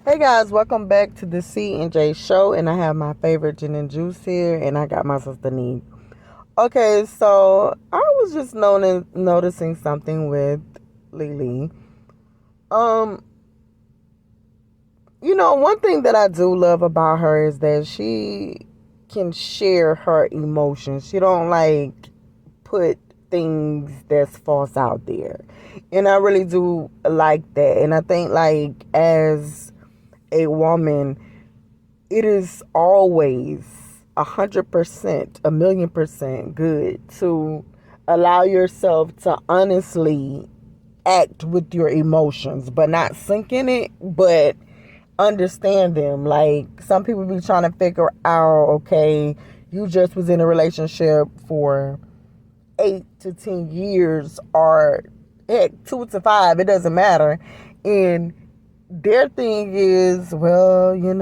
Hey guys, welcome back to the C and J show, and I have my favorite gin and juice here, and I got my sister NEEK. Okay, so I was just noticing something with Leelee. Um, one thing that I do love about her is that she can share her emotions. She don't put things that's false out there, and I really do like that. And I think as a woman, it is always 100%, 1,000,000% good to allow yourself to honestly act with your emotions, but not sink in it, but understand them. Like, some people be trying to figure out, okay, you just was in a relationship for 8 to 10 years, or heck, 2 to 5, it doesn't matter. And their thing is, well, you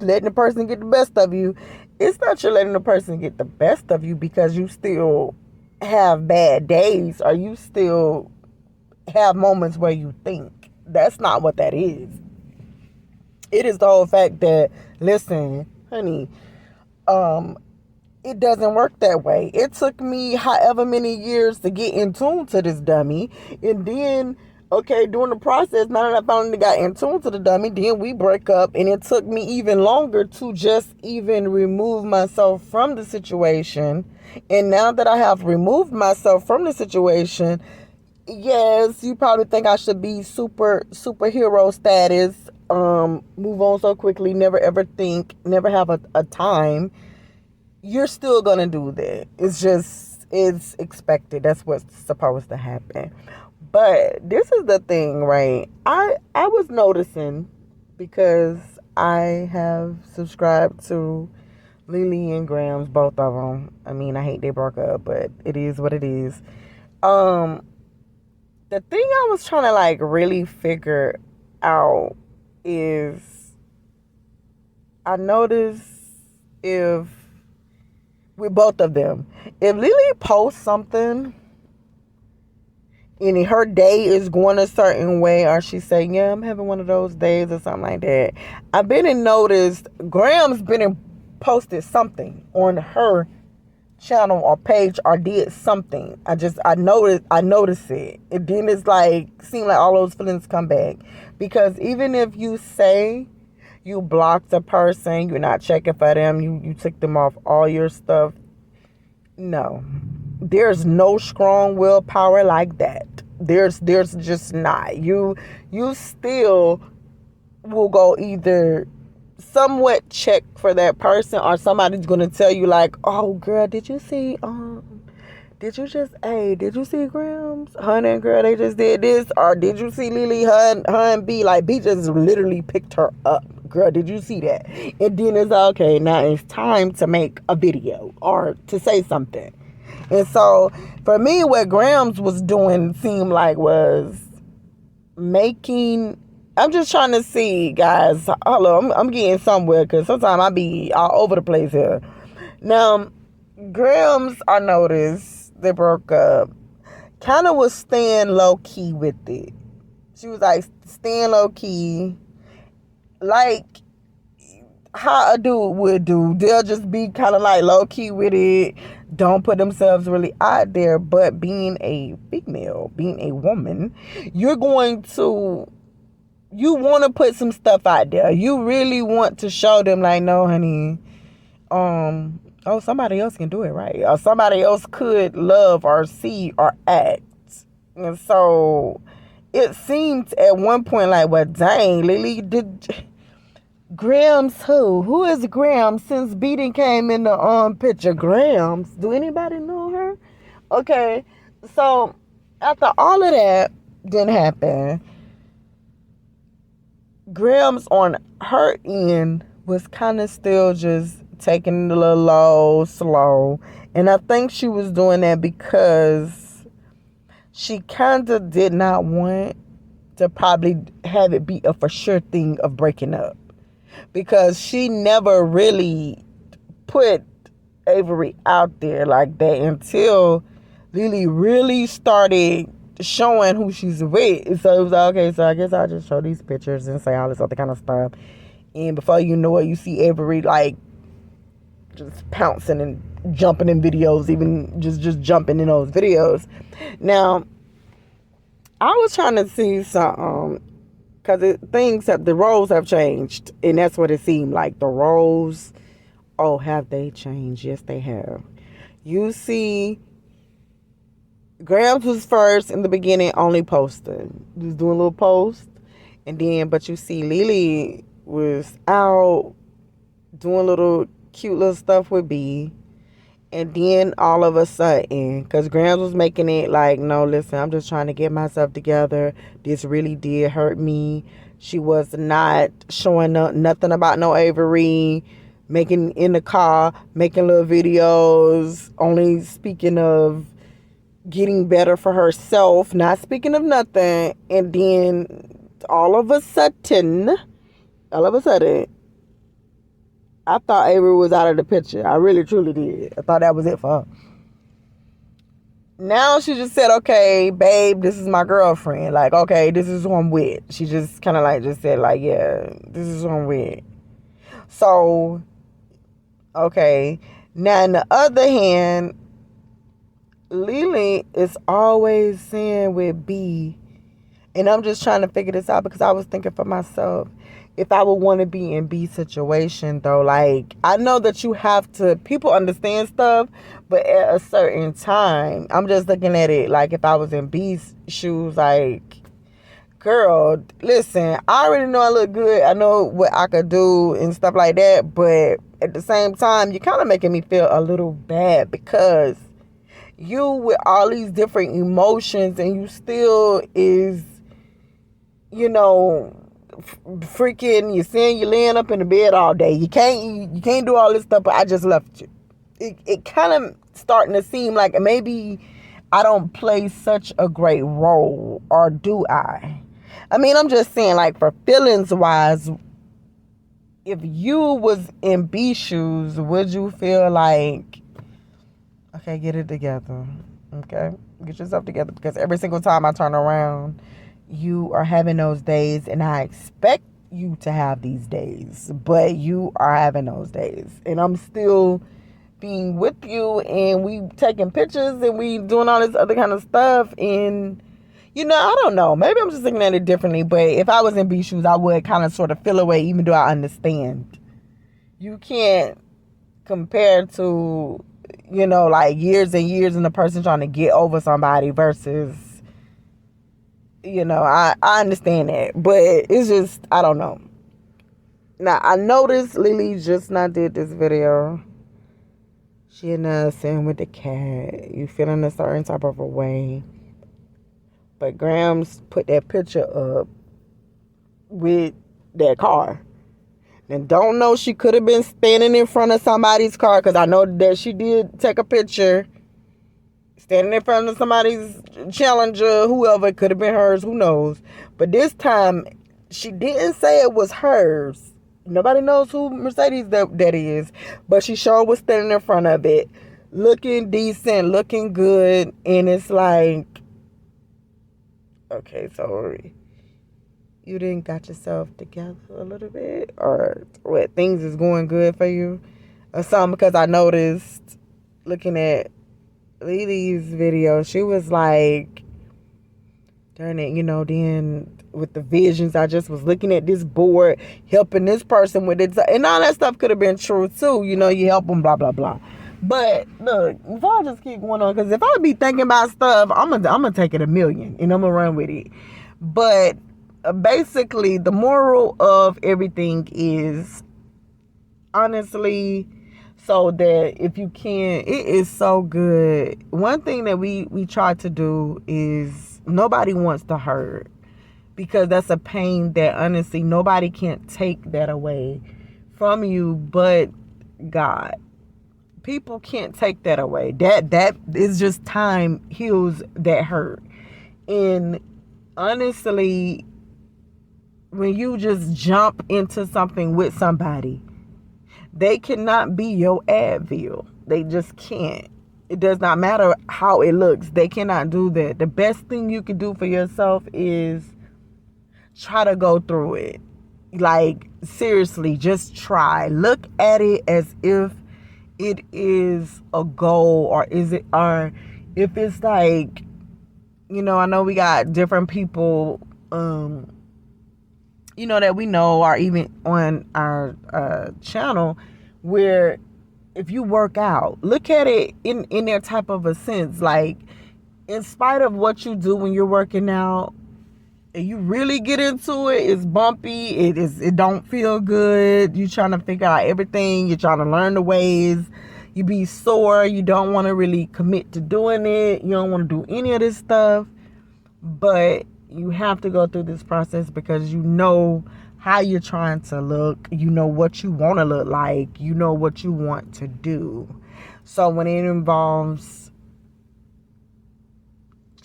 letting the person get the best of you. It's not you letting the person get the best of you because you still have bad days, or you still have moments where you think. That's not what that is. It is the whole fact that, listen, honey, it doesn't work that way. It took me however many years to get in tune to this dummy. And then, okay, during the process, now that I finally got in tune to the dummy, then we break up. And it took me even longer to just even remove myself from the situation. And now that I have removed myself from the situation, yes, you probably think I should be superhero status, move on so quickly, never ever think, never have a time. You're still gonna do that. It's expected. That's what's supposed to happen. But this is the thing, right? I was noticing, because I have subscribed to Leelee and Gramz, both of them. I mean, I hate they broke up, but it is what it is. The thing I was trying to really figure out is, I noticed, if with both of them, if Leelee posts something and her day is going a certain way, or she's saying, yeah, I'm having one of those days or something like that, I've been and noticed Gramz been and posted something on her channel or page, or did something. I noticed it. And then it's seem like all those feelings come back. Because even if you say you blocked a person, you're not checking for them, you took them off all your stuff, no, there's no strong willpower like that. There's just not. You still will go either somewhat check for that person, or somebody's gonna tell you oh girl, did you see did you see Gramz, honey and girl, they just did this, or did you see Leelee, her and B, B just literally picked her up, girl, did you see that? And then it's okay, now it's time to make a video or to say something. And so for me, what Gramz was doing seemed was making, I'm just trying to see, guys, hello, I'm getting somewhere, because sometimes I be all over the place here. Now, Gramz, I noticed, they broke up, kind of was staying low-key with it. She was staying low-key, like how a dude would do. They'll just be kind of low-key with it, don't put themselves really out there. But being a female, being a woman, you want to put some stuff out there. You really want to show them no, honey, somebody else can do it, right? Or somebody else could love or see or act. And so it seemed at one point well, dang, Leelee, did Gramz who? Who is Gramz since Beating came in the picture? Gramz. Do anybody know her? Okay. So after all of that didn't happen, Gramz on her end was kind of still just taking it a little low, slow. And I think she was doing that because she kind of did not want to probably have it be a for sure thing of breaking up. Because she never really put Avery out there like that until Leelee really started showing who she's with. So it was like, okay, so I guess I'll just show these pictures and say all this other kind of stuff. And before you know it, you see Avery like just pouncing and jumping in videos, even just jumping in those videos. Now, I was trying to see something, because the roles have changed, and that's what it seemed like. The roles, oh, have they changed? Yes, they have. You see, Gramz was first in the beginning, only posting, just doing a little post, and then, but you see Leelee was out doing little cute little stuff with B. And then all of a sudden, because Gramz was making it like, no, listen, I'm just trying to get myself together. This really did hurt me. She was not showing nothing about no Avery, making in the car, making little videos, only speaking of getting better for herself, not speaking of nothing. And then all of a sudden, I thought Avery was out of the picture. I really, truly did. I thought that was it for her. Now she just said, okay, babe, this is my girlfriend. Like, okay, this is who I'm with. She just kind of like just said, like, yeah, this is who I'm with. So, okay. Now, on the other hand, Leelee is always saying with B, and I'm just trying to figure this out because I was thinking for myself, if I would want to be in B's situation, though, like, I know that you have to, people understand stuff, but at a certain time, I'm just looking at it like if I was in B's shoes, like, girl, listen, I already know I look good. I know what I could do and stuff like that, but at the same time, you're kind of making me feel a little bad because you with all these different emotions and you still is, you know, freaking, you're saying you're laying up in the bed all day. You can't do all this stuff, but I just left you. It kind of starting to seem like maybe I don't play such a great role, or do I? I mean, I'm just saying, like, for feelings wise, if you was in B shoes, would you feel like, okay, get it together, okay, get yourself together, because every single time I turn around, you are having those days, and I expect you to have these days, but you are having those days, and I'm still being with you, and we taking pictures, and we doing all this other kind of stuff, and, you know, I don't know, maybe I'm just looking at it differently, but if I was in B shoes, I would kind of sort of feel away, even though I understand. You can't compare to, you know, like, years and years and a person trying to get over somebody versus, you know, I understand that, but it's just, I don't know. Now, I noticed Leelee just not did this video. She and us sitting with the cat. You feeling a certain type of a way. But Gramz put that picture up with that car. And don't know, she could have been standing in front of somebody's car, because I know that she did take a picture standing in front of somebody's Challenger, whoever. It could have been hers, who knows. But this time, she didn't say it was hers. Nobody knows who Mercedes that is. But she sure was standing in front of it, looking decent, looking good. And it's like, okay, so you didn't got yourself together a little bit? Or what, things is going good for you? Or something? Because I noticed, looking at Leelee's video, she was like, darn it, you know, then with the visions, I just was looking at this board, helping this person with it, and all that stuff could have been true too, you know, you help them, blah blah blah. But look, if I just keep going on, because if I be thinking about stuff, I'm gonna take it a million and I'm gonna run with it. But basically, the moral of everything is, honestly, so that if you can, it is so good. One thing that we try to do is, nobody wants to hurt, because that's a pain that honestly nobody can take that away from you but God. People can't take that away. That is just, time heals that hurt. And honestly, when you just jump into something with somebody, they cannot be your Advil. They just can't. It does not matter how it looks. They cannot do that. The best thing you can do for yourself is try to go through it. Like, seriously, just try. Look at it as if it is a goal, or if it's like, I know we got different people, that we know, or even on our channel, where if you work out, look at it in their type of a sense. Like, in spite of what you do when you're working out, and you really get into it, it's bumpy, it don't feel good, you trying to figure out everything, you're trying to learn the ways, you be sore, you don't want to really commit to doing it, you don't want to do any of this stuff, but you have to go through this process because you know how you're trying to look, you know what you want to look like, you know what you want to do. So when it involves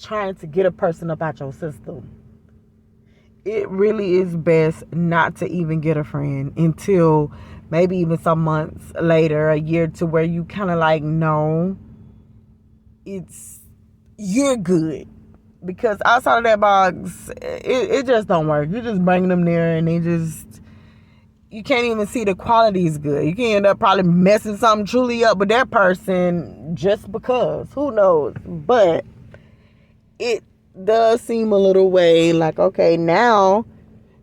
trying to get a person up out your system, it really is best not to even get a friend until maybe even some months later, a year, to where you kind of like, no, you're good. Because outside of that box, it just don't work. You're just bringing them there, and you can't even see the quality is good. You can end up probably messing something truly up with that person just because. Who knows? But it does seem a little way like, okay, now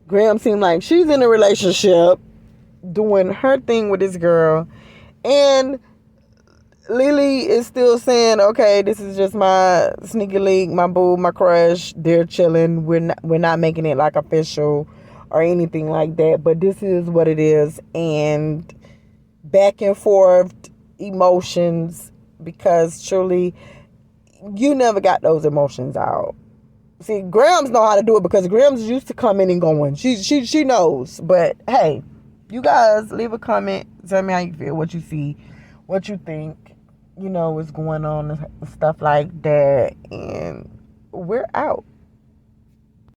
Gramz seems like she's in a relationship doing her thing with this girl, and Leelee is still saying, okay, this is just my sneaky link, my boo, my crush, they're chilling, we're not making it like official or anything like that, but this is what it is. And back and forth emotions, because truly you never got those emotions out. See, Gramz know how to do it because Gramz used to come in and going. She knows. But hey, you guys leave a comment. Tell me how you feel, what you see, what you think, what's going on and stuff like that. And we're out.